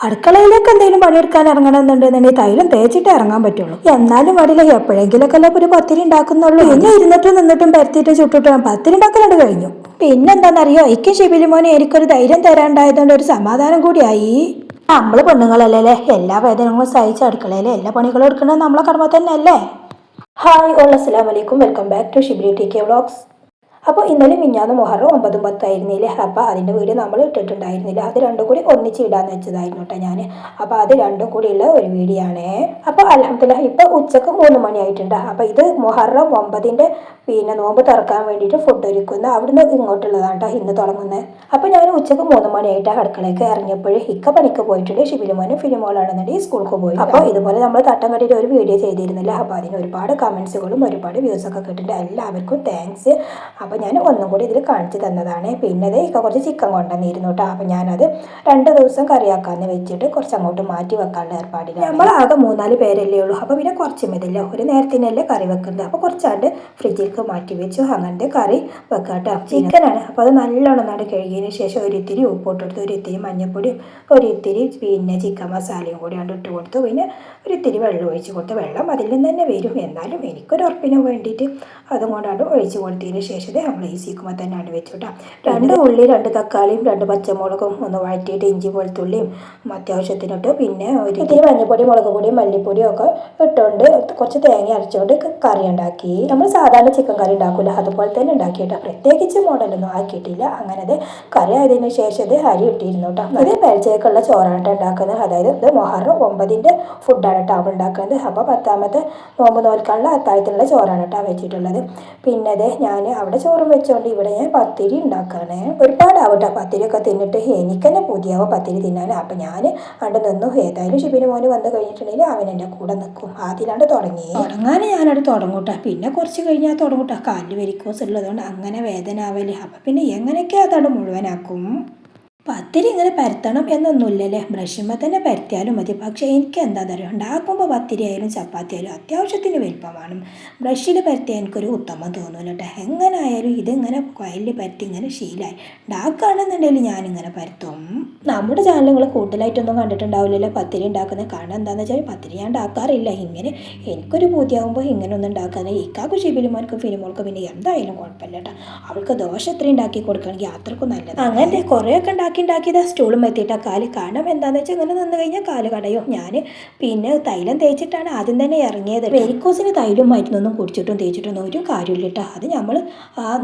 അടുക്കളയിലേക്ക് എന്തെങ്കിലും പണിയെടുക്കാൻ ഇറങ്ങണമെന്നുണ്ടെന്നുണ്ടെങ്കിൽ തൈലം തേച്ചിട്ട് ഇറങ്ങാൻ പറ്റുള്ളൂ. എന്നാലും വടിയില്ല, എപ്പോഴെങ്കിലൊക്കെ അല്ല ഒരു പത്തിരി ഉണ്ടാക്കുന്നുള്ളൂ. പിന്നെ ഇരുന്നിട്ടും നിന്നിട്ടും പരത്തിയിട്ട് ചുട്ടിട്ടും പത്തിരി ഉണ്ടാക്കലുണ്ട് കഴിഞ്ഞു. പിന്നെന്താണെന്നറിയോ, എനിക്ക് ഷിബിലിമോനെ എനിക്കൊരു ധൈര്യം തരാണ്ടായതുകൊണ്ട് ഒരു സമാധാനം കൂടിയായി. നമ്മള് പെണ്ണുങ്ങളല്ലേ, എല്ലാ വേദനകളും സഹിച്ച് അടുക്കളയിലെ എല്ലാ പണികളും എടുക്കുന്നത് നമ്മളെ കടമ തന്നെ അല്ലേ. ഹായ് ഓൾ, അസ്സലാമു അലൈക്കും, welcome back to Shibili T K vlogs. അപ്പോൾ ഇന്നലെ മിഞ്ഞാന്ന് മുഹറം 9, 10 ആയിരുന്നില്ലേ. അപ്പോൾ അതിൻ്റെ വീഡിയോ നമ്മൾ ഇട്ടിട്ടുണ്ടായിരുന്നില്ല. അത് രണ്ടും കൂടി ഒന്നിച്ച് ഇടാന്ന് വെച്ചതായിരുന്നു കേട്ടോ ഞാൻ. അപ്പോൾ അത് രണ്ടും കൂടിയുള്ള ഒരു വീഡിയോ ആണ്. അപ്പോൾ അൽഹംദുലില്ലാഹ് ഇപ്പോൾ ഉച്ചക്ക് 3 മണി ആയിട്ടുണ്ട്. അപ്പോൾ ഇത് മുഹറം 9-ന്റെ പിന്നെ നോമ്പ് തുറക്കാൻ വേണ്ടിയിട്ട് ഫുഡ് ഒരുക്കുന്ന അവിടുന്ന് ഇങ്ങോട്ടുള്ളതാണ് കേട്ടോ ഇന്ന് തുടങ്ങുന്നത്. അപ്പോൾ ഞാൻ ഉച്ചക്ക് 3 മണിയായിട്ട് അടുക്കളയ്ക്ക് ഇറങ്ങിയപ്പോൾ ഇക്ക പണിക്ക് പോയിട്ടുണ്ട്. ഷിബിലിമോനും ഫിലിമോളാണെന്നുണ്ടെങ്കിൽ സ്കൂൾക്ക് പോയി. അപ്പോൾ ഇതുപോലെ നമ്മൾ തട്ടം കെട്ടിയിട്ട് ഒരു വീഡിയോ ചെയ്തിരുന്നില്ല. അപ്പോൾ അതിന് ഒരുപാട് കമൻസുകളും ഒരുപാട് വ്യൂസൊക്കെ കിട്ടിയിട്ടുണ്ട്. എല്ലാവർക്കും താങ്ക്സ്. അപ്പോൾ ഞാൻ ഒന്നും കൂടി ഇതിൽ കാണിച്ചു തന്നതാണ്. പിന്നെ അത് ഇക്ക കുറച്ച് ചിക്കൻ കൊണ്ടുവന്നിരുന്നു കേട്ടോ. അപ്പോൾ ഞാനത് 2 ദിവസം കറിയാക്കാമെന്ന് വെച്ചിട്ട് കുറച്ച് അങ്ങോട്ട് മാറ്റി വെക്കാനുള്ള ഏർപ്പാടില്ല. നമ്മളാകെ 3-4 പേരല്ലേ ഉള്ളൂ. അപ്പോൾ പിന്നെ കുറച്ച് മതില്ല, ഒരു നേരത്തിനല്ലേ കറി വെക്കുന്നത്. അപ്പോൾ കുറച്ചാണ്ട് ഫ്രിഡ്ജിലേക്ക് മാറ്റി വെച്ചു. അങ്ങനത്തെ കറി വെക്കാട്ടോ. ചിക്കനാണ്. അപ്പോൾ അത് നല്ലോണം കഴുകിയതിന് ശേഷം ഒരിത്തിരി ഉപ്പിട്ടെടുത്ത്, ഒരിത്തിരി മഞ്ഞൾപ്പൊടിയും ഒരിത്തിരി പിന്നെ ചിക്കൻ മസാലയും കൂടി ഇട്ട് കൊടുത്തു. പിന്നെ ഒരിത്തിരി വെള്ളം ഒഴിച്ച് കൊടുത്ത്, വെള്ളം അതിൽ നിന്ന് തന്നെ വരും, എന്നാലും എനിക്കൊരു ഉറപ്പിന് വേണ്ടിയിട്ട് അതും കൊണ്ടാണ്ട് ഒഴിച്ച് കൊടുത്തതിന് ശേഷം നമ്മൾ ഈ സീക്കുമ്പോൾ തന്നെ ആണ് വെച്ചുട്ടാ. 2 ഉള്ളി, 2 തക്കാളിയും, 2 പച്ചമുളകും ഒന്ന് വഴറ്റിയിട്ട് ഇഞ്ചി വെളുത്തുള്ളിയും അത്യാവശ്യത്തിനിട്ട്, പിന്നെ ഒരിത്തിരി മഞ്ഞൾപ്പൊടി, മുളക് പൊടിയും മല്ലിപ്പൊടിയും ഒക്കെ ഇട്ടുകൊണ്ട് കുറച്ച് തേങ്ങ അരച്ചുകൊണ്ട് കറി ഉണ്ടാക്കി. നമ്മൾ സാധാരണ ചിക്കൻ കറി ഉണ്ടാക്കില്ല അതുപോലെ തന്നെ ഉണ്ടാക്കിയിട്ടാ, പ്രത്യേകിച്ച് മോഡലൊന്നും ആക്കിയിട്ടില്ല. അങ്ങനെ കറി ആയതിനു ശേഷം അരി ഇട്ടിരുന്നു കേട്ടോ. ഇത് പരിചയക്കുള്ള ചോറാണ് ഉണ്ടാക്കുന്നത്. അതായത് ഇത് മുഹറം 9-ന്റെ ഫുഡാണ് കേട്ടോ അവൾ ഉണ്ടാക്കുന്നത്. അപ്പോൾ 10ാമത്തെ നോമ്പ് നോൽക്കാനുള്ള അത്താഴത്തിലുള്ള ചോറാണ് കേട്ടോ വെച്ചിട്ടുള്ളത്. പിന്നെ ഞാൻ അവിടെ ചോറും വെച്ചോണ്ട് ഇവിടെ ഞാൻ പത്തിരി ഉണ്ടാക്കുകയാണ്. ഒരുപാട് ആവട്ടെ പത്തിരിയൊക്കെ തിന്നിട്ട് എനിക്ക് തന്നെ പുതിയാവും പത്തിരി തിന്നാൻ. അപ്പം ഞാൻ അവിടെ നിന്നു. ഏതായാലും ഷിബിന് മോന് വന്ന് കഴിഞ്ഞിട്ടുണ്ടെങ്കിൽ അവൻ എൻ്റെ കൂടെ നിൽക്കും. ആദ്യമായിട്ട് തുടങ്ങാൻ ഞാനവിടെ തുടങ്ങൂട്ടാ. പിന്നെ കുറച്ച് കഴിഞ്ഞാൽ തുടങ്ങൂട്ടാ. കാലിൽ വെരിക്കോസ് ഉള്ളതുകൊണ്ട് അങ്ങനെ വേദന ആവല്. അപ്പം പിന്നെ എങ്ങനെയൊക്കെ അതാണ് മുഴുവനാക്കും. പത്തിരി ഇങ്ങനെ പരത്തണം എന്നൊന്നുമില്ലല്ലേ, ബ്രഷുമ്പോൾ തന്നെ പരത്തിയാലും മതി. പക്ഷേ എനിക്ക് എന്താണെന്ന് അറിയാം, ഉണ്ടാക്കുമ്പോൾ പത്തിരി ആയാലും ചപ്പാത്തി ആയാലും അത്യാവശ്യത്തിന് വലിപ്പം വേണം. ബ്രഷിൽ പരത്തിയാൽ എനിക്കൊരു ഉത്തമം തോന്നില്ല കേട്ടോ. എങ്ങനെ ആയാലും ഇതിങ്ങനെ കോയിലിൽ പരത്തി ഇങ്ങനെ ശീലമായി. ഉണ്ടാക്കുകയാണെന്നുണ്ടെങ്കിൽ ഞാനിങ്ങനെ പരത്തും. നമ്മുടെ ചാനലുകൾ കൂടുതലായിട്ടൊന്നും കണ്ടിട്ടുണ്ടാവില്ലല്ലോ പത്തിരി ഉണ്ടാക്കുന്നത്. കാരണം എന്താണെന്ന് വെച്ചാൽ പത്തിരി ഞാൻ ഉണ്ടാക്കാറില്ല. ഇങ്ങനെ എനിക്കൊരു പൂതിയാകുമ്പോൾ ഇങ്ങനെ ഒന്നും ഉണ്ടാക്കാതെ ഇക്കാക്കും ഷിബിലിമോൻക്കും ഫിലിമോൾക്കും പിന്നെ എന്തായാലും കുഴപ്പമില്ല കേട്ടോ. അവൾക്ക് ദോശ എത്ര ഉണ്ടാക്കി കൊടുക്കുകയാണെങ്കിൽ അത്രക്കും നല്ലത്. അങ്ങനെ കുറേയൊക്കെ ഉണ്ടാക്കിയത് സ്റ്റൂളും എത്തിയിട്ട കാല്. കാരണം എന്താണെന്ന് വെച്ചാൽ ഇങ്ങനെ നിന്ന് കഴിഞ്ഞാൽ കാല് കടയും. ഞാൻ പിന്നെ തൈലം തേച്ചിട്ടാണ് ആദ്യം തന്നെ ഇറങ്ങിയത്. വെരിക്കോസിന് തൈലും മരുന്നൊന്നും കുടിച്ചിട്ടും തേച്ചിട്ടൊന്നും ഒരു കാര്യമില്ല കേട്ടോ. അത് നമ്മൾ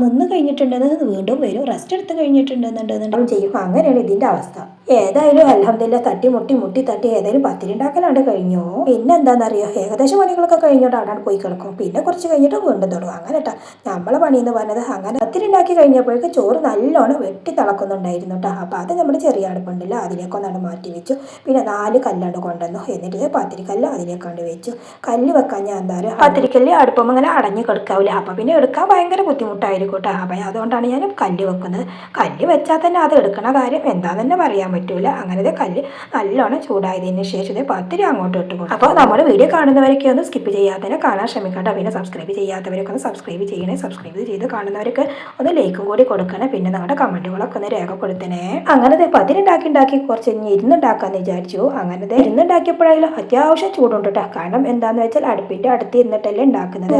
നിന്ന് കഴിഞ്ഞിട്ടുണ്ടെന്ന് വീണ്ടും വരും, റെസ്റ്റ് എടുത്ത് കഴിഞ്ഞിട്ടുണ്ടെന്നുണ്ടെന്നുണ്ടെങ്കിൽ ചെയ്യും. അങ്ങനെയാണ് ഇതിൻ്റെ അവസ്ഥ. ഏതായാലും അൽഹംദുലില്ലാഹ് മുട്ടി തട്ടി ഏതായാലും പത്തിരി ഉണ്ടാക്കലാണ്ട് കഴിഞ്ഞു. പിന്നെ എന്താണെന്നറിയോ, ഏകദേശം പണികളൊക്കെ കഴിഞ്ഞോട്ട് അവിടെ പോയി കിടക്കും. പിന്നെ കുറച്ച് കഴിഞ്ഞിട്ട് വീണ്ടും തുടങ്ങും. അങ്ങനെ കേട്ടോ നമ്മളെ പണിയെന്ന് പറഞ്ഞത്. അങ്ങനെ പത്തിരി ഉണ്ടാക്കി കഴിഞ്ഞപ്പോഴേക്ക് ചോറ് നല്ലോണം വെട്ടി തിളക്കുന്നുണ്ടായിരുന്നു കേട്ടോ. അപ്പോൾ അത് നമ്മൾ ചെറിയ അടുപ്പുണ്ടല്ലോ അതിലേക്കൊന്നാണ്ട് മാറ്റി വെച്ചു. പിന്നെ 4 കല്ലാണ്ട് കൊണ്ടുവന്നു. എന്നിട്ട് പത്തിരിക്കല്ല് അതിലേക്കാണ്ട് വെച്ചു. കല്ല് വെക്കാൻ ഞാൻ എന്തായാലും പത്തിരിക്കല്ല് അടുപ്പം ഇങ്ങനെ അടഞ്ഞു കിടക്കാവില്ല. അപ്പോൾ പിന്നെ എടുക്കാൻ ഭയങ്കര ബുദ്ധിമുട്ടായിരിക്കും കേട്ടോ. അപ്പം അതുകൊണ്ടാണ് ഞാൻ കല്ല് വെക്കുന്നത്. കല്ല് വെച്ചാൽ തന്നെ അത് എടുക്കണ കാര്യം എന്താണെന്ന് തന്നെ പറയാൻ പറ്റൂല. അങ്ങനെ കല്ല് നല്ലോണം ചൂടായതിന് ശേഷം പത്തിരി അങ്ങോട്ട് ഇട്ട് കൊടുക്കും. അപ്പോൾ നമ്മുടെ വീഡിയോ കാണുന്നവരൊക്കെ ഒന്ന് സ്കിപ്പ് ചെയ്യാതെ കാണാൻ ശ്രമിക്കട്ടെ. പിന്നെ സബ്സ്ക്രൈബ് ചെയ്യാത്തവരൊക്കെ ഒന്ന് സബ്സ്ക്രൈബ് ചെയ്യണേ. സബ്സ്ക്രൈബ് ചെയ്ത് കാണുന്നവർക്ക് ഒന്ന് ലൈക്കും കൂടി കൊടുക്കണേ. പിന്നെ നിങ്ങളുടെ കമൻറ്റുകളൊക്കെ ഒന്ന് രേഖപ്പെടുത്തണേ. അങ്ങനെ പത്തിരി ഉണ്ടാക്കി കുറച്ച് ഇരുന്നുണ്ടാക്കാമെന്ന് വിചാരിച്ചു. അങ്ങനെ ഇരുന്നുണ്ടാക്കിയപ്പോഴായാലും അത്യാവശ്യം ചൂടുണ്ട് കേട്ടോ. കാരണം എന്താണെന്ന് വെച്ചാൽ അടുപ്പിൻ്റെ അടുത്ത് ഇരുന്നിട്ടല്ലേ ഉണ്ടാക്കുന്നത്.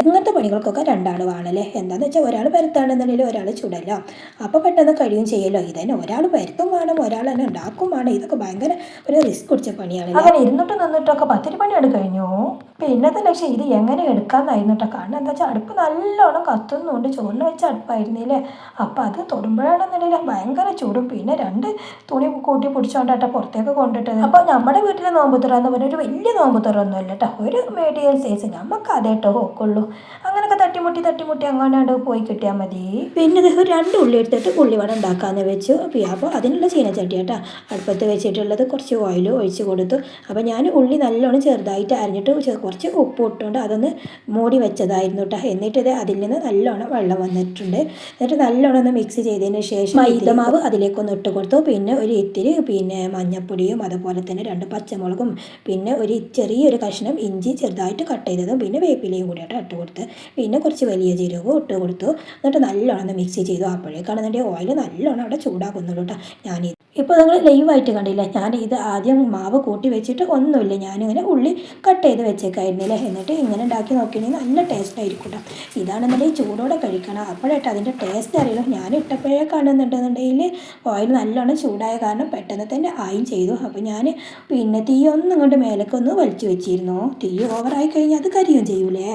ഇങ്ങനത്തെ പണികൾക്കൊക്കെ 2 ആൾ വേണമല്ലേ. എന്താണെന്ന് വെച്ചാൽ ഒരാൾ പരത്താണെന്നുണ്ടെങ്കിൽ ഒരാൾ ചൂടല്ലോ. അപ്പോൾ പെട്ടെന്ന് കഴിയും ചെയ്യല്ലോ. ഇതന്നെ ഒരാൾ പരത്തും വേണം, ഒരാൾ തന്നെ ഉണ്ടാക്കും വേണം. ഇതൊക്കെ ഭയങ്കര ഒരു റിസ്ക് പിടിച്ച പണിയാണ്. അങ്ങനെ ഇരുന്നിട്ട് നിന്നിട്ടൊക്കെ പത്തിരി പണിയാണ് കഴിഞ്ഞു. പിന്നത്തെ ലക്ഷ്യം ഇത് എങ്ങനെ എടുക്കാമെന്നായിരുന്നു കേട്ടോ. കാരണം എന്താ വെച്ചാൽ അടുപ്പ് നല്ലോണം കത്തുന്നുണ്ട്. ചോറിന് വെച്ച അടുപ്പായിരുന്നില്ലേ. അപ്പോൾ അത് തൊടുമ്പോഴാണെന്നുണ്ടെങ്കിൽ ഭയങ്കര ചൂടും. പിന്നെ 2 തുണി കൂട്ടി പിടിച്ചോണ്ടാട്ടോ പുറത്തേക്ക് കൊണ്ടിട്ടത്. അപ്പോൾ നമ്മുടെ വീട്ടിലെ നോമ്പുതുറ എന്ന് പറഞ്ഞാൽ ഒരു വലിയ നോമ്പുതുറ ഒന്നുമല്ല കേട്ടോ, ഒരു മീഡിയം സൈസ്. നമുക്ക് അതേട്ടോ ഒക്കുള്ളൂ. അങ്ങനെയൊക്കെ തട്ടിമുട്ടി അങ്ങോട്ട് പോയി കിട്ടിയാൽ മതി. പിന്നെ ഇത് 2 ഉള്ളി എടുത്തിട്ട് ഉള്ളിവട ഉണ്ടാക്കാമെന്ന് വെച്ചു. അപ്പോൾ അതിനുള്ള ചീനച്ചട്ടി കേട്ടോ അടുപ്പത്ത് വെച്ചിട്ടുള്ളത്. കുറച്ച് ഓയിൽ ഒഴിച്ച് കൊടുത്തു. അപ്പോൾ ഞാൻ ഉള്ളി നല്ലോണം ചെറുതായിട്ട് അരിഞ്ഞിട്ട് കുറച്ച് ഉപ്പ് ഇട്ടുകൊണ്ട് അതൊന്ന് മൂടി വെച്ചതായിരുന്നു കേട്ടോ. എന്നിട്ട് അതിൽ നിന്ന് നല്ലോണം വെള്ളം വന്നിട്ടുണ്ട്. എന്നിട്ട് നല്ലോണം ഒന്ന് മിക്സ് ചെയ്തതിന് ശേഷം മൈദമാവ് അതിലേക്കൊന്ന് ഇട്ട് കൊടുത്തു. പിന്നെ ഒരു ഇത്തിരി മഞ്ഞൾപ്പൊടിയും അതുപോലെ തന്നെ 2 പച്ചമുളകും പിന്നെ ഒരു ചെറിയൊരു കഷ്ണം ഇഞ്ചി ചെറുതായിട്ട് കട്ട് ചെയ്തതും പിന്നെ വേപ്പിലയും കൂടി ഇട്ട് കൊടുത്ത് പിന്നെ കുറച്ച് വലിയ ജീരകവും ഇട്ട് കൊടുത്തു. എന്നിട്ട് നല്ലോണം ഒന്ന് മിക്സ് ചെയ്തു. അപ്പോഴേക്കാണെന്നുണ്ടെങ്കിൽ ഓയിൽ നല്ലോണം അവിടെ ചൂടാക്കുന്നുള്ളൂ കേട്ടോ. ഇപ്പോൾ നിങ്ങൾ ലൈവായിട്ട് കണ്ടില്ല, ഞാൻ ഇത് ആദ്യം മാവ് കൂട്ടി വെച്ചിട്ട് ഒന്നുമില്ല, ഞാനിങ്ങനെ ഉള്ളി കട്ട് ചെയ്ത് വെച്ചേക്കായിരുന്നില്ലേ. എന്നിട്ട് ഇങ്ങനെ ഉണ്ടാക്കി നോക്കിയിട്ടുണ്ടെങ്കിൽ നല്ല ടേസ്റ്റ് ആയിരിക്കും കേട്ടോ. ഇതാണെന്നുണ്ടെങ്കിൽ ചൂടോടെ കഴിക്കണം, അപ്പോഴായിട്ട് അതിൻ്റെ ടേസ്റ്റ് അറിയുള്ളൂ. ഞാൻ ഇട്ടപ്പോഴേ കാണുന്നുണ്ടെന്നുണ്ടെങ്കിൽ ഓയിൽ നല്ലോണം ചൂടായ കാരണം പെട്ടെന്ന് തന്നെ ആയും ചെയ്തു. അപ്പോൾ ഞാൻ പിന്നെ തീ ഒന്നും കൊണ്ട് മേലേക്കൊന്ന് വലിച്ചു വെച്ചിരുന്നു. തീ ഓവറായി കഴിഞ്ഞാൽ അത് കരിയും ചെയ്യൂലേ.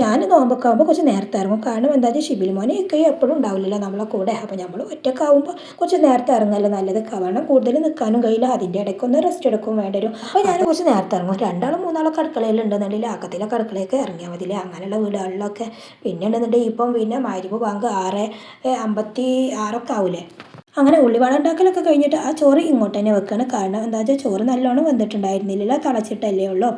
ഞാൻ നോമ്പൊക്കെ ആകുമ്പോൾ കുറച്ച് നേരത്തെ ഇറങ്ങും, കാരണം എന്താ വെച്ചാൽ ഷിബിൽ മോനെ ഒക്കെ എപ്പോഴും ഉണ്ടാവില്ലല്ലോ നമ്മളെ കൂടെ. അപ്പോൾ നമ്മൾ ഒറ്റക്കാവുമ്പോൾ കുറച്ച് നേരത്തെ ഇറങ്ങല്ലോ നല്ലത്, കാരണം കൂടുതൽ നിൽക്കാനും കഴിയില്ല, അതിൻ്റെ ഇടയ്ക്കൊന്ന് റെസ്റ്റ് എടുക്കും വേണ്ടി വരും. അപ്പോൾ ഞാൻ കുറച്ച് നേരത്തെ ഇറങ്ങും. രണ്ടാളും മൂന്നാളൊക്കെ അടുക്കളയിലുണ്ടെന്നുണ്ടെങ്കിൽ ആക്കത്തിലൊക്കെ അടുക്കളയൊക്കെ ഇറങ്ങിയാൽ മതിയില്ലേ, അങ്ങനെയുള്ള വീടുകളിലൊക്കെ. പിന്നെ ഉണ്ടെന്നുണ്ടെങ്കിൽ ഇപ്പം പിന്നെ മഗ്‌രിബ് ബാങ്ക് 6:56 ആവൂലേ. അങ്ങനെ ഉള്ളിവട ഉണ്ടാക്കലൊക്കെ കഴിഞ്ഞിട്ട് ആ ചോറ് ഇങ്ങോട്ട് തന്നെ വെക്കുകയാണ്. കാരണം എന്താ വെച്ചാൽ ചോറ് നല്ലോണം വന്നിട്ടുണ്ടായിരുന്നില്ല, തിളച്ചിട്ടല്ലേ ഉള്ളൂ.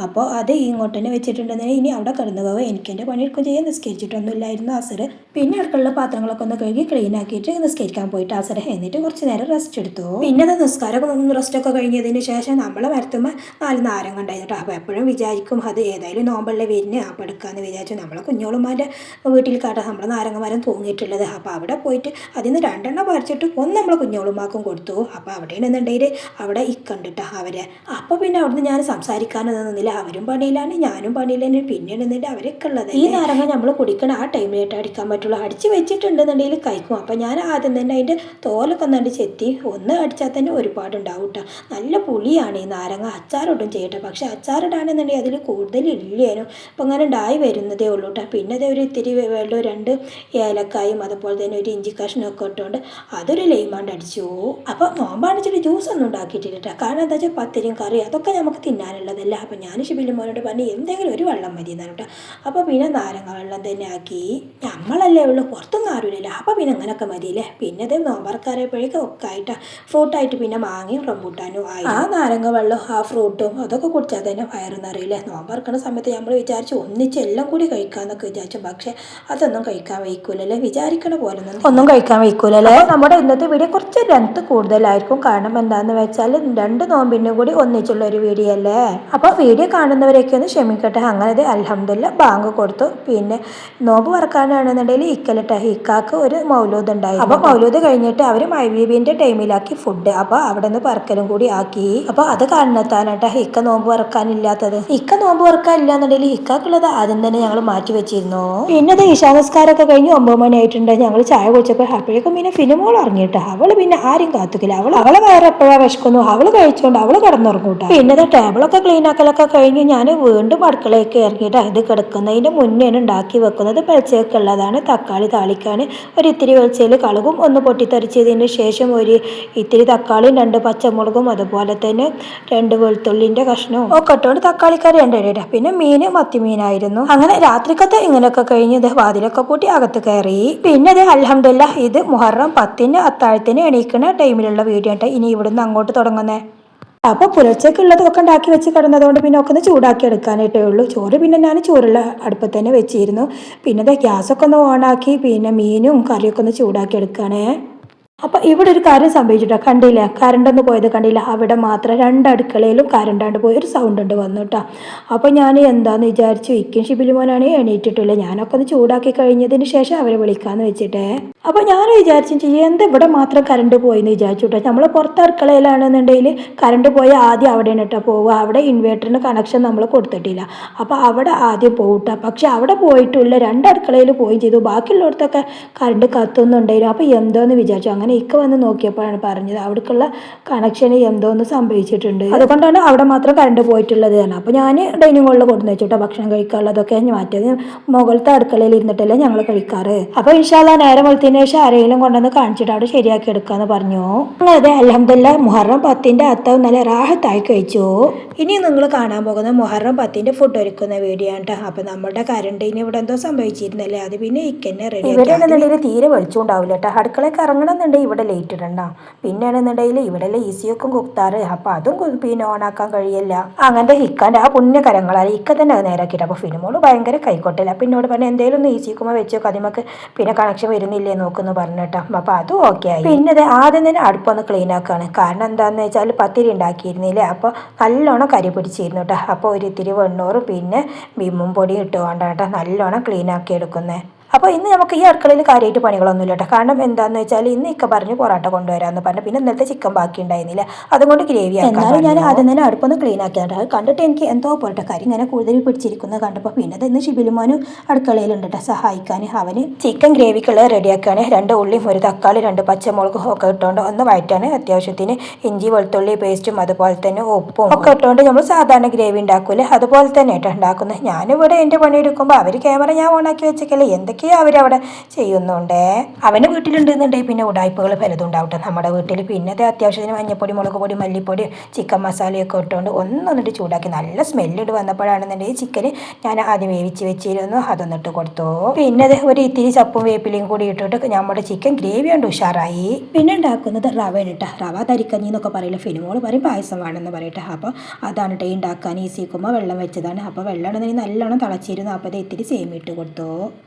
അപ്പോൾ അത് ഇങ്ങോട്ട് തന്നെ വെച്ചിട്ടുണ്ടെങ്കിൽ ഇനി അവിടെ കിടന്നു പോവുക, എനിക്ക് എൻ്റെ പണിയെടുക്കും ചെയ്യാൻ. നിസ്കരിച്ചിട്ടൊന്നും ഇല്ലായിരുന്നു അസർ. പിന്നെ അടുക്കളയിലെ പാത്രങ്ങളൊക്കെ ഒന്ന് കഴുകി ക്ലീൻ ആക്കിയിട്ട് നിസ്കരിക്കാൻ പോയിട്ട് അസർ. എന്നിട്ട് കുറച്ച് നേരം റെസ്റ്റ് എടുത്തു. പിന്നെ അത് നിസ്കാരമൊക്കെ റെസ്റ്റൊക്കെ കഴിഞ്ഞതിന് ശേഷം നമ്മളെ മരത്തുമ്പോൾ 4 നാരങ്ങ ഉണ്ടായിരുന്നു. അപ്പോൾ എപ്പോഴും വിചാരിക്കും അത് ഏതായാലും നോമ്പല്ലേ വരുന്നത്, അപ്പോൾ എടുക്കാമെന്ന് വിചാരിച്ചു. നമ്മളെ കുഞ്ഞോളുമാൻ്റെ വീട്ടിൽ കാട്ടാം നമ്മളെ നാരങ്ങ മരം തൂങ്ങിയിട്ടുള്ളത്. അപ്പോൾ അവിടെ പോയിട്ട് അതിൽ നിന്ന് 2 പറിച്ചിട്ട് ഒന്ന് നമ്മൾ കുഞ്ഞോളുമാക്കും കൊടുത്തു. അപ്പോൾ അവിടെ നിന്നുണ്ടെങ്കിൽ അവിടെ ഇക്കണ്ടിട്ടാ അവരെ. അപ്പോൾ പിന്നെ അവിടുന്ന് ഞാൻ സംസാരിക്കാനൊന്നും നിന്നില്ല, അവരും പണിയിലാണ് ഞാനും പണിയിലാണ്. പിന്നെ നിന്നിട്ട് അവരൊക്കെ ഉള്ളത് ഈ നാരങ്ങ നമ്മൾ കുടിക്കണം ആ ടൈമിലായിട്ട് അടിക്കാൻ പറ്റുള്ളൂ. അടിച്ച് വെച്ചിട്ടുണ്ടെന്നുണ്ടെങ്കിൽ കഴിക്കും. അപ്പോൾ ഞാൻ ആദ്യം തന്നെ അതിൻ്റെ തോലൊക്കെ ഒന്നണ്ട് ചെത്തി ഒന്ന് അടിച്ചാൽ തന്നെ ഒരുപാടുണ്ടാവും കേട്ടോ. നല്ല പുളിയാണ് ഈ നാരങ്ങ. അച്ചാറിടും ചെയ്യട്ടെ, പക്ഷെ അച്ചാറിടാണെന്നുണ്ടെങ്കിൽ അതിൽ കൂടുതലില്ലേനും. അപ്പോൾ അങ്ങനെ ഉണ്ടായി വരുന്നതേ ഉള്ളൂ കേട്ടോ. പിന്നെ അത് ഒരു ഇത്തിരി വെള്ളം 2 ഏലക്കായും അതുപോലെ തന്നെ ഒരു ഇഞ്ചി കഷ്ണമൊക്കെ ഇട്ടുകൊണ്ട് അതൊരു ലൈമാണ്ട് അടിച്ചു. അപ്പോൾ നോമ്പടിച്ചിട്ട് ജ്യൂസ് ഒന്നും ഉണ്ടാക്കിയിട്ടില്ല കേട്ടോ. കാരണം എന്താ വെച്ചാൽ പത്തിരിയും കറി അതൊക്കെ നമുക്ക് തിന്നാനുള്ളതല്ല. അപ്പോൾ ഞാൻ ഷിബിലി മോനോട് പറഞ്ഞ് എന്തെങ്കിലും ഒരു വെള്ളം മതി എന്നാണ് കേട്ടോ. അപ്പോൾ പിന്നെ നാരങ്ങ വെള്ളം തന്നെ ആക്കി. നമ്മളല്ലേ ഉള്ളൂ, പുറത്തൊന്നും ആരുമില്ല. അപ്പോൾ പിന്നെ അങ്ങനെയൊക്കെ മതിയില്ലേ. പിന്നെ അത് നോമ്പറക്കാരപ്പോഴേക്കും ഒക്കെ ആയിട്ടാ ഫ്രൂട്ടായിട്ട് പിന്നെ മാങ്ങയും റംബൂട്ടാനും ആയി. ആ നാരങ്ങ വെള്ളം ആ ഫ്രൂട്ടും അതൊക്കെ കുടിച്ചാൽ തന്നെ വയറുന്നറിയില്ലേ. നോമ്പറക്കണ സമയത്ത് നമ്മൾ വിചാരിച്ചു ഒന്നിച്ച് എല്ലാം കൂടി കഴിക്കാമെന്നൊക്കെ വിചാരിച്ചു, പക്ഷേ അതൊന്നും കഴിക്കാൻ വയ്ക്കൂലല്ലേ. വിചാരിക്കണ പോലെ ഒന്നും കഴിക്കാൻ വയ്ക്കൂലല്ലേ. നമ്മുടെ ഇന്നത്തെ വീഡിയോ കുറച്ച് ലെങ്ത് കൂടുതലായിരിക്കും, കാരണം എന്താണെന്ന് വെച്ചാൽ 2 നോമ്പിനും കൂടി ഒന്നിച്ചുള്ള ഒരു വീഡിയോ അല്ലേ. അപ്പോൾ വീഡിയോ കാണുന്നവരൊക്കെ ഒന്ന് ക്ഷമിക്കട്ടെ. അങ്ങനെ അൽഹംദുലില്ലാ ബാങ്ക് കൊടുത്തു. പിന്നെ നോമ്പ് പറക്കാനാണെന്നുണ്ടെങ്കിൽ ഇക്കലിട്ട ഇക്കാക്ക് ഒരു മൗലൂദ് ഉണ്ടായി. അപ്പോൾ മൗലൂദ് കഴിഞ്ഞിട്ട് അവർ മഗ്‌രിബിന്റെ ടൈമിലാക്കി ഫുഡ്. അപ്പോൾ അവിടെ നിന്ന് പറക്കലും കൂടി ആക്കി. അപ്പോൾ അത് കാണത്താനാട്ടാ ഇക്ക നോമ്പ് പറക്കാനില്ലാത്തത്. ഇക്ക നോമ്പ് പറക്കാനില്ലാന്നുണ്ടെങ്കിൽ ഇക്കാക്കുള്ളത് ആദ്യം തന്നെ ഞങ്ങൾ മാറ്റി വെച്ചിരുന്നു. പിന്നെ അത് ഇശാ നിസ്കാരമൊക്കെ കഴിഞ്ഞ് 9 മണി ആയിട്ടുണ്ട്. ഞങ്ങൾ ചായ കുടിച്ചപ്പോൾ അപ്പോഴേക്കും പിന്നെ ഫിലിമോൾ ഇറങ്ങിയിട്ട് അവള് പിന്നെ ആരും കാത്തുക്കില്ല. അവളെ വേറെ എപ്പോഴാ വിശക്കുന്നു അവള് കഴിച്ചോണ്ട് അവള് കിടന്നുറങ്ങൂട്ട. പിന്നെ ടേബിളൊക്കെ ക്ലീൻ ആക്കലൊക്കെ കഴിഞ്ഞ് ഞാൻ വീണ്ടും അടുക്കളയൊക്കെ ഇറങ്ങിയിട്ട് ഇത് കിടക്കുന്നതിന്റെ മുന്നേ ഉണ്ടാക്കി വെക്കുന്നത് പെൽച്ചയൊക്കെ ഉള്ളതാണ്. തക്കാളി താളിക്കാൻ ഒരു ഇത്തിരി വെളിച്ചയിൽ കടുകും ഒന്ന് പൊട്ടിത്തെറിച്ചതിന് ശേഷം ഒരു ഇത്തിരി തക്കാളിയും 2 പച്ചമുളകും അതുപോലെ തന്നെ 2 വെളുത്തുള്ളിന്റെ കഷ്ണവും ഒക്കെ ഇട്ടുകൊണ്ട് തക്കാളിക്കറി രണ്ടിട. പിന്നെ മത്തി മീനായിരുന്നു. അങ്ങനെ രാത്രിക്കത്തെ ഇങ്ങനെയൊക്കെ കഴിഞ്ഞ് വാതിലൊക്കെ പൂട്ടി അകത്ത് കയറി. പിന്നെ അൽഹംദുലില്ലാ ഇത് മുഹറം 10 അത്താഴത്തിന് എണീക്കുന്ന ടൈമിലുള്ള വീഡിയോ ആയിട്ട് ഇനി ഇവിടുന്ന് അങ്ങോട്ട് തുടങ്ങുന്നേ. അപ്പോൾ പുലർച്ചയ്ക്കുള്ളതൊക്കെ ഉണ്ടാക്കി വെച്ച് കിടന്നതുകൊണ്ട് പിന്നെ ഒക്കെ ഒന്ന് ചൂടാക്കി എടുക്കാനായിട്ടേ ഉള്ളൂ. ചോറ് പിന്നെ ഞാൻ ചോറുള്ള അടുപ്പത്ത് തന്നെ വെച്ചിരുന്നു. പിന്നെ ഗ്യാസൊക്കെ ഒന്ന് ഓണാക്കി പിന്നെ മീനും കറിയൊക്കെ ഒന്ന് ചൂടാക്കി എടുക്കുകയാണേ. അപ്പോൾ ഇവിടെ ഒരു കാര്യം സംഭവിച്ചിട്ടോ, കണ്ടില്ല കറണ്ടൊന്ന് പോയത് കണ്ടില്ല. അവിടെ മാത്രം 2 അടുക്കളയിലും കറണ്ടാണ്ട് പോയി ഒരു സൗണ്ട് ഉണ്ട് വന്നു കേട്ടോ. അപ്പോൾ ഞാൻ എന്താന്ന് വിചാരിച്ചു ഇക്കും ഷിബിലി മോനാണ് എണീറ്റിട്ടില്ല. ഞാനൊക്കെ ഒന്ന് ചൂടാക്കി കഴിഞ്ഞതിന് ശേഷം അവരെ വിളിക്കാമെന്ന് വെച്ചിട്ടേ. അപ്പോൾ ഞാൻ വിചാരിച്ചു എന്താ ഇവിടെ മാത്രം കറണ്ട് പോയെന്ന് വിചാരിച്ചു കേട്ടോ. നമ്മൾ പുറത്ത് അടുക്കളയിലാണെന്നുണ്ടെങ്കിൽ കറണ്ട് പോയാൽ ആദ്യം അവിടെയാണ് കേട്ടോ പോവുക. അവിടെ ഇൻവേർട്ടറിന് കണക്ഷൻ നമ്മൾ കൊടുത്തിട്ടില്ല. അപ്പോൾ അവിടെ ആദ്യം പോകട്ടോ. പക്ഷെ അവിടെ പോയിട്ടുള്ള 2 അടുക്കളയിൽ പോവുകയും ചെയ്തു. ബാക്കിയുള്ളിടത്തൊക്കെ കറണ്ട് കത്തുന്നുണ്ടായിരുന്നു. അപ്പോൾ എന്തോന്ന് വിചാരിച്ചു. അങ്ങനെ ഇക്ക വന്ന് നോക്കിയപ്പോഴാണ് പറഞ്ഞത് അവിടേക്കുള്ള കണക്ഷന് എന്തോന്ന് സംഭവിച്ചിട്ടുണ്ട്, അതുകൊണ്ടാണ് അവിടെ മാത്രം കറണ്ട് പോയിട്ടുള്ളത് തന്നെ. അപ്പോൾ ഞാൻ ഡൈനിങ് ഹാളിൽ കൊണ്ടുവന്ന് വെച്ചു കേട്ടോ. ഭക്ഷണം കഴിക്കാനുള്ളതൊക്കെ മാറ്റിയത് മുകളിലത്തെ അടുക്കളയിൽ ഇരുന്നിട്ടല്ലേ ഞങ്ങൾ കഴിക്കാറ്. അപ്പോൾ ഇൻഷാ അല്ലാ നേരം വെളുത്തതിന് ശേഷം ആരെങ്കിലും കൊണ്ടുവന്ന് കാണിച്ചിട്ട് അവിടെ ശരിയാക്കി എടുക്കാന്ന് പറഞ്ഞു. അതെ അൽഹംദുലില്ലാ മുഹറം 10 അത്താഴം നല്ല റാഹത്തായി കഴിച്ചു. ഇനി നിങ്ങൾ കാണാൻ പോകുന്ന മുഹറം 10 ഫുഡ് ഒരുക്കുന്ന വീഡിയോ ആണ്. അപ്പോൾ നമ്മുടെ കറണ്ടിന് ഇവിടെ എന്തോ സംഭവിച്ചിരുന്നല്ലേ, അത് പിന്നെ ഇക്കന്നെ റെഡി ആണെന്നുണ്ടെങ്കിൽ തീരെ വെളിച്ചമുണ്ടാവില്ല കേട്ടോ. അടുക്കളയ്ക്ക് ഇറങ്ങണം എന്നുണ്ടെങ്കിൽ ഇവിടെ ലൈറ്റ് ഇടണ്ട. പിന്നെയാണെന്നുണ്ടെങ്കിൽ ഇവിടെ ഈസിയൊക്കെ കുത്താറ്. അപ്പോൾ അതും പിന്നെ ഓണാക്കാൻ കഴിയില്ല. അങ്ങനത്തെ ഇക്കാൻ്റെ ആ പുണ്യകരങ്ങളാണ് ഇക്ക തന്നെ അത് നേരാക്കിയിട്ട്. അപ്പോൾ ഫിലിമോള് ഭയങ്കര കൈക്കോട്ടില്ല. പിന്നെ എന്നോട് പറഞ്ഞാൽ എന്തെങ്കിലും ഒന്ന് ഈസിക്കുമ്പോൾ വെച്ചോ അതിമക്ക് പിന്നെ കണക്ഷൻ വരുന്നില്ലേ നോക്കുന്നു പറഞ്ഞിട്ടോ. അപ്പോൾ അതും ഓക്കെ ആയി. പിന്നെ അത് ആദ്യം തന്നെ അടുപ്പൊന്ന് ക്ലീൻ ആക്കുകയാണ്. കാരണം എന്താണെന്ന് വെച്ചാൽ പത്തിരി ഉണ്ടാക്കിയിരുന്നില്ലേ, അപ്പോൾ നല്ലോണം കരി പിടിച്ചിരുന്നു കേട്ടോ. അപ്പോൾ ഒരു ഇത്തിരി വെണ്ണൂറും പിന്നെ വിമ്മും പൊടിയും ഇട്ടുകൊണ്ടാണ് കേട്ടോ നല്ലോണം ക്ലീൻ ആക്കി എടുക്കുന്നത്. അപ്പോൾ ഇന്ന് നമുക്ക് ഈ അടുക്കളയിൽ കാര്യമായിട്ട് പണികളൊന്നും ഇല്ല കേട്ടോ. കാരണം എന്താണെന്ന് വെച്ചാൽ ഇന്ന് ഇക്ക പറഞ്ഞു പൊറോട്ട കൊണ്ടുവരാമെന്ന് പറഞ്ഞു. പിന്നെ ഇന്നലത്തെ ചിക്കൻ ബാക്കി ഉണ്ടായിരുന്നില്ല, അതുകൊണ്ട് ഗ്രേവി എന്നാലും ഞാൻ ആദ്യം തന്നെ അടുപ്പൊന്ന് ക്ലീൻ ആക്കിയാട്ടോ. അത് കണ്ടിട്ട് എനിക്ക് എന്തോ പോലട്ടെ കറി ഇങ്ങനെ കൂടുതൽ പിടിച്ചിരിക്കുന്നത് കണ്ടപ്പോൾ പിന്നെ ഇന്ന് ഷിബിലുമോനും അടുക്കളയിലുണ്ട് കേട്ടോ സഹായിക്കാൻ. അവന് ചിക്കൻ ഗ്രേവിക്കുള്ളത് റെഡിയാക്കുകയാണ്. 2 ഉള്ളിയും 1 തക്കാളി 2 പച്ചമുളകും ഒക്കെ ഇട്ടുകൊണ്ട് ഒന്ന് വഴറ്റാണ്. അത്യാവശ്യത്തിന് ഇഞ്ചി വെളുത്തുള്ളി പേസ്റ്റും അതുപോലെ തന്നെ ഉപ്പും ഒക്കെ ഇട്ടുകൊണ്ട് നമ്മൾ സാധാരണ ഗ്രേവി ഉണ്ടാക്കൂലേ അതുപോലെ തന്നെ കേട്ടോ ഉണ്ടാക്കുന്നത്. ഞാനിവിടെ എൻ്റെ പണിയെടുക്കുമ്പോൾ അവർ ക്യാമറ ഞാൻ ഓണാക്കി വെച്ചേക്കല്ലേ എന്തൊക്കെയോ അവരവിടെ ചെയ്യുന്നുണ്ടേ. അവന് വീട്ടിലുണ്ടെന്നുണ്ടെങ്കിൽ പിന്നെ ഉടായ്പകൾ പലതും ഉണ്ടാവട്ടെ നമ്മുടെ വീട്ടിൽ. പിന്നെ അത് അത്യാവശ്യത്തിന് മഞ്ഞപ്പൊടി മുളക് പൊടി മല്ലിപ്പൊടി ചിക്കൻ മസാലയൊക്കെ ഇട്ടുകൊണ്ട് ഒന്നൊന്നിട്ട് ചൂടാക്കി നല്ല സ്മെല്ലിട്ട് വന്നപ്പോഴാണെന്നുണ്ടെങ്കിൽ ചിക്കൻ ഞാൻ ആദ്യം വേവിച്ച് വെച്ചിരുന്നു, അതൊന്നിട്ട് കൊടുത്തു. പിന്നെ അത് ഒരു ഇത്തിരി ചപ്പും വേപ്പിലയും കൂടി ഇട്ടിട്ട് നമ്മുടെ ചിക്കൻ ഗ്രേവി കൊണ്ട് ഉഷാറായി. പിന്നെ ഉണ്ടാക്കുന്നത് റവ ഇട്ട റവ തരിക്കഞ്ഞി എന്നൊക്കെ പറയില്ല, ഫിലിമോള് പറയും പായസം വേണമെന്ന് പറയട്ടെ. അപ്പോൾ അതാണ് ടേ ഉണ്ടാക്കാൻ ഈസിക്കുമ്പോൾ വെള്ളം വെച്ചതാണ്. അപ്പോൾ വെള്ളം ഉണ്ടെങ്കിൽ നല്ലോണം തിളച്ചിരുന്നു. അപ്പോൾ അത് ഇത്തിരി സേമിയിട്ട് കൊടുത്തു.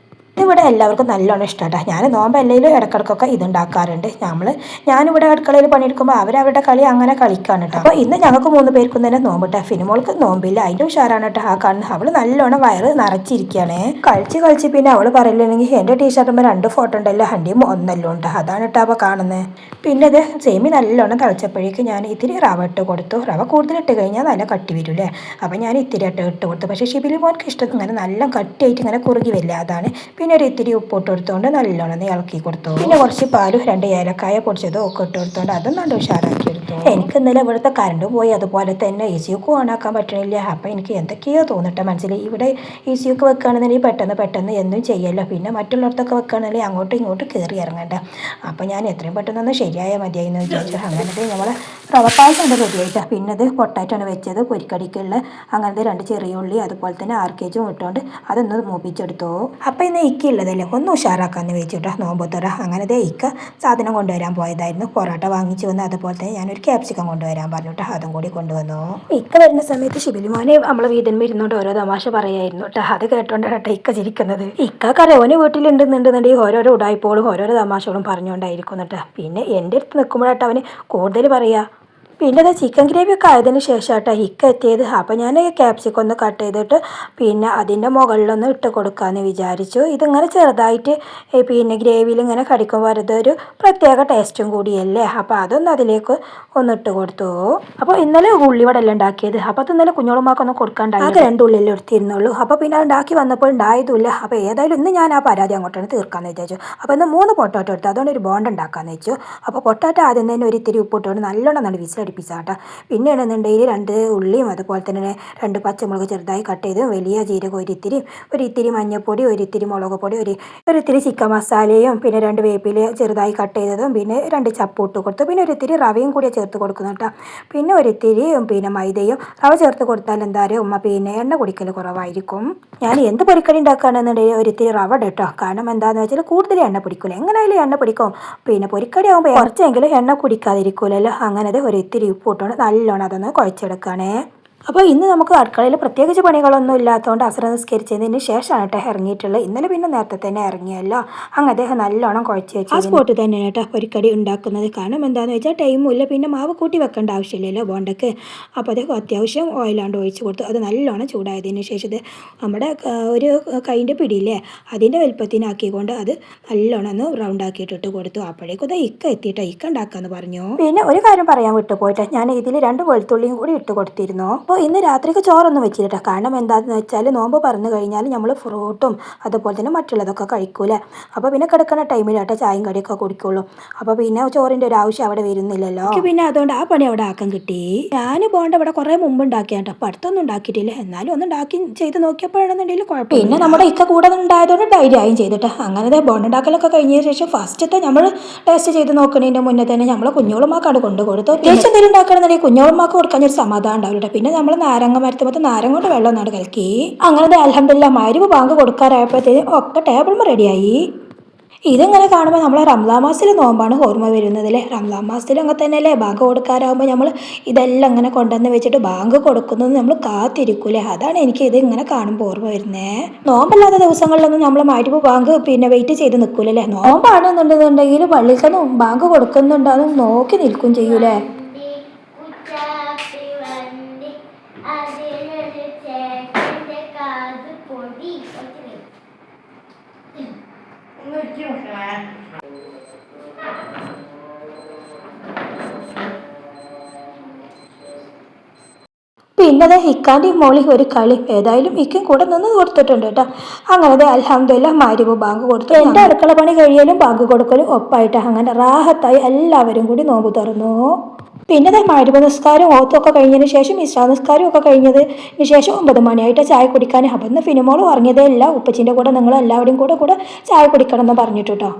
ഇതിവിടെ എല്ലാവർക്കും നല്ലോണം ഇഷ്ടമാണ്. ഞാൻ നോമ്പല്ലെങ്കിലും ഇടക്കിടക്കൊക്കെ ഇതുണ്ടാക്കാറുണ്ട്. ഞാനിവിടെ അടുക്കളയിൽ പണിയെടുക്കുമ്പോൾ അവരവരുടെ കളി അങ്ങനെ കളിക്കാണ് കേട്ടോ. അപ്പോൾ ഇന്ന് ഞങ്ങൾക്ക് 3 പേർക്കും തന്നെ നോമ്പിട്ട. ഫിനിമോൾക്ക് നോമ്പില്ല, അതിൻ്റെ ഉഷാറാണ് കേട്ടോ. ആ കാണുന്നത് അവൾ നല്ലോണം വയറ് നിറച്ചിരിക്കുകയാണ്. കളിച്ച് പിന്നെ അവൾ പറയില്ലെങ്കിൽ എൻ്റെ ടീഷർട്ടുമ്പോൾ 2 ഫോട്ടോ ഉണ്ടല്ലോ ഹണ്ടിയും ഒന്നല്ലോ ഉണ്ട്, അതാണ് കേട്ടോ അപ്പോൾ കാണുന്നത്. പിന്നെ ഇത് സേമി നല്ലോണം തിളച്ചപ്പോഴേക്ക് ഞാൻ ഇത്തിരി റവ ഇട്ട് കൊടുത്തു. റവ കൂടുതലിട്ട് കഴിഞ്ഞാൽ നല്ല കട്ടി വരില്ലേ, അപ്പോൾ ഞാൻ ഇത്തിരി ഇട്ട് കൊടുത്തു. പക്ഷേ ഷിബിലിമോൾക്ക് ഇഷ്ടം ഇങ്ങനെ നല്ല കട്ടിയായിട്ട് ഇങ്ങനെ കുറുകി വരില്ല, അതാണ്. പിന്നെ ഒരു ഇത്തിരി ഉപ്പിട്ട് കൊടുത്തുകൊണ്ട് നല്ലോണം ഇളക്കി കൊടുത്തു. പിന്നെ കുറച്ച് പാലും 2 ഏലക്കായ പൊടിച്ചതും ഒക്കെ ഇട്ട് കൊടുത്തുകൊണ്ട് അതും നല്ല ഉഷാറാക്കി എടുത്തു. എനിക്ക് ഇന്നലെ ഇവിടുത്തെ കറണ്ട് പോയി, അതുപോലെ തന്നെ ECU ഓണാക്കാൻ പറ്റണില്ല. അപ്പോൾ എനിക്ക് എന്തൊക്കെയോ തോന്നിട്ട മനസ്സിൽ ഇവിടെ ECU വെക്കുകയാണെന്നുണ്ടെങ്കിൽ പെട്ടെന്ന് എന്നും ചെയ്യല്ലോ. പിന്നെ മറ്റുള്ളവർത്തൊക്കെ വെക്കുകയാണെന്നുണ്ടെങ്കിൽ അങ്ങോട്ടും ഇങ്ങോട്ടും കയറി ഇറങ്ങണ്ട. അപ്പോൾ ഞാൻ എത്രയും പെട്ടെന്നൊന്ന് ശരിയായാൽ മതിയായിരുന്നു വിചാരിച്ചു. അങ്ങനത്തെ നമ്മൾ റവപ്പായസം റെഡിയായിട്ടാണ്. പിന്നെ അത് പൊട്ടാറ്റാണ് വെച്ചത് പൊരിക്കടിക്കുള്ള. അങ്ങനത്തെ 2 ചെറിയ ഉള്ളി അതുപോലെ തന്നെ 6 kg ഇട്ടുകൊണ്ട് അതൊന്ന് മൂപ്പിച്ചെടുത്തു. അപ്പോൾ ഇന്ന് ഇക്കുള്ളതല്ലേ ഒന്ന് ഉഷാറാക്കാമെന്ന് വെച്ചിട്ടാ നോമ്പുത്തറ. അങ്ങനത്തെ ഇക്ക സാധനം കൊണ്ടുവരാൻ പോയതായിരുന്നു. പൊറോട്ട വാങ്ങിച്ചു വന്ന് അതുപോലെ തന്നെ ഞാനൊരു ക്യാപ്സിക്കം കൊണ്ടുവരാൻ പറഞ്ഞിട്ട് അതും കൂടി കൊണ്ടുവന്നു. ഇക്ക വരുന്ന സമയത്ത് ഷിബിലിമോനെ നമ്മളെ വീതന്മ ഇരുന്നോണ്ട് ഓരോ തമാശ പറയായിരുന്നു കേട്ടോ. അത് കേട്ടോണ്ടാണ് കേട്ടോ ഇക്ക ചിരിക്കുന്നത്. ഇക്കറിയാം ഓന് വീട്ടിലുണ്ടെന്നുണ്ടെന്നുണ്ടെങ്കിൽ ഓരോരോ ഉടായ്പോളും ഓരോരോ തമാശകളും പറഞ്ഞുകൊണ്ടായിരിക്കും കേട്ടോ. പിന്നെ എൻ്റെ അടുത്ത് നിൽക്കുമ്പോഴാട്ടോ അവന് കൂടുതൽ പറയുക. പിന്നെ അത് ചിക്കൻ ഗ്രേവി ഒക്കെ ആയതിനു ശേഷമാട്ടോ ഇക്ക എത്തിയത്. അപ്പോൾ ഞാൻ ക്യാപ്സിക്കം ഒന്ന് കട്ട് ചെയ്തിട്ട് പിന്നെ അതിൻ്റെ മുകളിലൊന്ന് ഇട്ട് കൊടുക്കാമെന്ന് വിചാരിച്ചു. ഇതിങ്ങനെ ചെറുതായിട്ട് പിന്നെ ഗ്രേവിയിൽ ഇങ്ങനെ കടിക്കുമ്പോൾ അതൊരു പ്രത്യേക ടേസ്റ്റും കൂടിയല്ലേ. അപ്പോൾ അതൊന്ന് അതിലേക്ക് ഒന്ന് ഇട്ട് കൊടുത്തു. അപ്പോൾ ഇന്നലെ ഉള്ളിവടല്ല ഉണ്ടാക്കിയത്. അപ്പോൾ അത് ഇന്നലെ കുഞ്ഞോളമാക്കൊന്നും കൊടുക്കാണ്ടായി, അത് 2 ഉള്ളിൽ എടുത്തിരുന്നുള്ളൂ. അപ്പോൾ പിന്നെ ഉണ്ടാക്കി വന്നപ്പോൾ ഉണ്ടായതുമില്ല. അപ്പോൾ ഏതായാലും ഇന്ന് ഞാൻ ആ പരാതി അങ്ങോട്ടാണ് തീർക്കാമെന്ന് വിചാരിച്ചു. അപ്പോൾ ഇന്ന് 3 പൊട്ടാറ്റോ എടുത്തു, അതുകൊണ്ട് ഒരു ബോണ്ട് ഉണ്ടാക്കാമെന്ന് വെച്ചു. അപ്പോൾ പൊട്ടാറ്റോ ആദ്യം തന്നെ ഒരു ഇത്തിരി ഉപ്പിട്ടുകൊണ്ട് നല്ലോണം വിസിലടിപ്പിച്ചാട്ടോ. പിന്നെ ഇടുന്നുണ്ടെങ്കിൽ 2 ഉള്ളിയും അതുപോലെ തന്നെ 2 പച്ചമുളക് ചെറുതായി കട്ട് ചെയ്ത് വലിയ ജീരകം ഒരിത്തിരി മഞ്ഞൾപ്പൊടി ഒരിത്തിരി മുളക് പൊടി ഒരിത്തിരി ചിക്കൻ മസാലയും പിന്നെ 2 വേപ്പില ചെറുതായി കട്ട് ചെയ്തതും പിന്നെ 2 ചപ്പ് ഇട്ട് കൊടുത്തു. പിന്നെ ഒരിത്തിരി റവയും കൂടി ചേർത്ത് കൊടുക്കുന്നു കേട്ടോ. പിന്നെ ഒരിത്തിരി പിന്നെ മൈദയും. റവ ചേർത്ത് കൊടുത്താൽ എന്താ പറയുക ഉമ്മ പിന്നെ എണ്ണ കുടിക്കൽ കുറവായിരിക്കും. ഞാൻ എന്ത് പൊരിക്കടി ഉണ്ടാക്കുകയാണെന്നുണ്ടെങ്കിൽ ഒരിത്തിരി റവ കേട്ടോ. കാരണം എന്താണെന്ന് വെച്ചാൽ കൂടുതൽ എണ്ണ പിടിക്കില്ല, എങ്ങനെയായാലും എണ്ണ പിടിക്കും. പിന്നെ പൊരിക്കടി ആകുമ്പോൾ കുറച്ചെങ്കിലും എണ്ണ കുടിക്കാതിരിക്കൂലല്ലോ. അങ്ങനെ ഒരിത്തിരി ഉപ്പ് ഇട്ടുകൊണ്ട് നല്ലോണം അതൊന്ന് കുഴച്ചെടുക്കണേ. അപ്പോൾ ഇന്ന് നമുക്ക് അടുക്കളയിൽ പ്രത്യേകിച്ച് പണികളൊന്നും ഇല്ലാത്തതുകൊണ്ട് അസ്ര നിസ്കരിച്ചതിന് ശേഷമാണ് കേട്ടോ ഇറങ്ങിയിട്ടുള്ളത്. ഇന്നലെ പിന്നെ നേരത്തെ തന്നെ ഇറങ്ങിയല്ലോ. അങ്ങ് അദ്ദേഹം നല്ലോണം കുഴച്ച് വെച്ചു. ആ സ്പോട്ട് തന്നെയാണ് കേട്ടോ പൊരിക്കടി ഉണ്ടാക്കുന്നത്. കാരണം എന്താണെന്ന് വെച്ചാൽ ടൈമും ഇല്ല, പിന്നെ മാവ് കൂട്ടി വെക്കേണ്ട ആവശ്യമില്ലല്ലോ ബോണ്ടക്ക്. അപ്പോൾ അദ്ദേഹം അത്യാവശ്യം ഓയിലാണ്ട് ഒഴിച്ച് കൊടുത്തു. അത് നല്ലോണം ചൂടായതിന് ശേഷം ഇത് നമ്മുടെ ഒരു കൈൻ്റെ പിടിയില്ലേ അതിൻ്റെ വലുപ്പത്തിനാക്കിക്കൊണ്ട് അത് നല്ലോണം ഒന്ന് റൗണ്ട് ആക്കിയിട്ടിട്ട് കൊടുത്തു. അപ്പോഴേക്കും ഇത് ഇക്ക എത്തിയിട്ടോ ഇക്ക ഉണ്ടാക്കാമെന്ന് പറഞ്ഞു. പിന്നെ ഒരു കാര്യം പറയാൻ വിട്ടു പോയിട്ട് ഞാൻ ഇതിൽ 2 വെളുത്തുള്ളിയും കൂടി ഇട്ട് കൊടുത്തിരുന്നു. അപ്പോൾ ഇന്ന് രാത്രിക്ക് ചോറൊന്നും വെച്ചിട്ടാ. കാരണം എന്താണെന്ന് വെച്ചാൽ നോമ്പ് പറഞ്ഞു കഴിഞ്ഞാൽ നമ്മൾ ഫ്രൂട്ടും അതുപോലെ തന്നെ മറ്റുള്ളതൊക്കെ കഴിക്കൂലേ. അപ്പോൾ പിന്നെ കിടക്കുന്ന ടൈമിലാട്ടെ ചായയും കടിയൊക്കെ കുടിക്കുള്ളൂ. അപ്പോൾ പിന്നെ ചോറിൻ്റെ ഒരു ആവശ്യം അവിടെ വരുന്നില്ലല്ലോ. പിന്നെ അതുകൊണ്ട് ആ പണി അവിടെ ആക്കാൻ കിട്ടി. ഞാൻ പോകേണ്ട ഇവിടെ കുറേ മുമ്പ് ഉണ്ടാക്കിയാട്ടോ. അപ്പോൾ അടുത്തൊന്നും ഉണ്ടാക്കിയിട്ടില്ല, എന്നാലും ഒന്ന് ഉണ്ടാക്കി ചെയ്ത് നോക്കിയപ്പോഴാണെന്നുണ്ടെങ്കിൽ കുഴപ്പമില്ല. പിന്നെ നമ്മുടെ ഇക്ക കൂടെ ഉണ്ടായതുകൊണ്ട് ധൈര്യമായും ചെയ്തിട്ട് അങ്ങനെ ബോണ്ട് ഉണ്ടാക്കലൊക്കെ കഴിഞ്ഞതിന് ശേഷം ഫസ്റ്റത്തെ നമ്മൾ ടേസ്റ്റ് ചെയ്ത് നോക്കുന്നതിൻ്റെ മുന്നേ തന്നെ നമ്മൾ കുഞ്ഞോളുമാക്കാട് കൊണ്ടു കൊടുത്തു. പ്രത്യേകിച്ച് എന്തെങ്കിലും ഉണ്ടാക്കണമെന്നുണ്ടെങ്കിൽ കുഞ്ഞോളുമാക്ക് കൊടുക്കാൻ ഒരു സമാധാനം ഉണ്ടാവില്ല. പിന്നെ നമ്മൾ നാരങ്ങ മരത്തുമ്പോൾ നാരങ്ങ കൊണ്ട് വെള്ളം നാട് കലക്കി. അങ്ങനെ അൽഹംദുലില്ലാഹ് മഗ്‌രിബ് ബാങ്ക് കൊടുക്കാറായപ്പോഴത്തേക്കും ഒക്കെ ടേബിൾ റെഡിയായി. ഇതിങ്ങനെ കാണുമ്പോൾ നമ്മളെ റംസാൻ മാസത്തിൽ നോമ്പാണ് ഓർമ്മ വരുന്നതല്ലേ. റംസാൻ മാസത്തിൽ അങ്ങനെ തന്നെയല്ലേ ബാങ്ക് കൊടുക്കാറാകുമ്പോൾ നമ്മൾ ഇതെല്ലാം ഇങ്ങനെ കൊണ്ടുവന്ന് വെച്ചിട്ട് ബാങ്ക് കൊടുക്കുന്നത് നമ്മൾ കാത്തിരിക്കൂലേ. അതാണ് എനിക്ക് ഇത് ഇങ്ങനെ കാണുമ്പോൾ ഓർമ്മ വരുന്നേ. നോമ്പല്ലാത്ത ദിവസങ്ങളിലൊന്നും നമ്മൾ മഗ്‌രിബ് ബാങ്ക് പിന്നെ വെയിറ്റ് ചെയ്ത് നിൽക്കൂലല്ലേ. നോമ്പാണെന്നുണ്ടെന്നുണ്ടെങ്കിൽ പള്ളിക്കൊന്നും ബാങ്ക് കൊടുക്കുന്നുണ്ടാകും നോക്കി നിൽക്കും ചെയ്യൂലേ. പിന്നെ അതെ ഇക്കാൻ്റെയും മോളി ഒരു കളി ഏതായാലും ഇക്കും കൂടെ നിന്ന് കൊടുത്തിട്ടുണ്ട് കേട്ടോ. അങ്ങനെ അൽഹംദുലില്ലാ മഗ്‌രിബ് ബാങ്ക് കൊടുത്തു. എൻ്റെ അടുക്കള പണി കഴിയലും ബാങ്ക് കൊടുക്കലും ഒപ്പായിട്ട് അങ്ങനെ റാഹത്തായി എല്ലാവരും കൂടി നോമ്പ് തുറന്നു. പിന്നെ മഗ്‌രിബ് നിസ്കാരം ഓത്തൊക്കെ കഴിഞ്ഞതിന് ശേഷം ഇശാ നിസ്കാരം ഒക്കെ കഴിഞ്ഞതിന് ശേഷം 9 മണിയായിട്ട് ചായ കുടിക്കാൻ. അപ്പം ഇന്ന് ഫിനിമോൾ ഉറങ്ങിയതേ ഇല്ല. ഉപ്പച്ചിൻ്റെ കൂടെ നിങ്ങൾ എല്ലാവരും കൂടെ ചായ കുടിക്കണം എന്ന് പറഞ്ഞിട്ട് കേട്ടോ.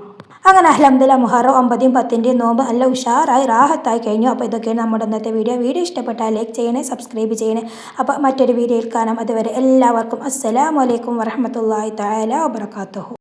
അങ്ങനെ അൽഹംദുലില്ലാ മുഹറം 9-ന്റെയും 10-ന്റെയും നോമ്പ് നല്ല ഉഷാറായി റാഹത്തായി കഴിഞ്ഞു. അപ്പോൾ ഇതൊക്കെയാണ് നമ്മുടെ ഇന്നത്തെ വീഡിയോ ഇഷ്ടപ്പെട്ടാൽ ലൈക്ക് ചെയ്യണേ, സബ്സ്ക്രൈബ് ചെയ്യണേ. അപ്പോൾ മറ്റൊരു വീഡിയോയിൽ കാണാം. അതുവരെ എല്ലാവർക്കും അസ്സലാമു അലൈക്കും വറഹ്മത്തുള്ളാഹി തആല വബറകാതുഹു.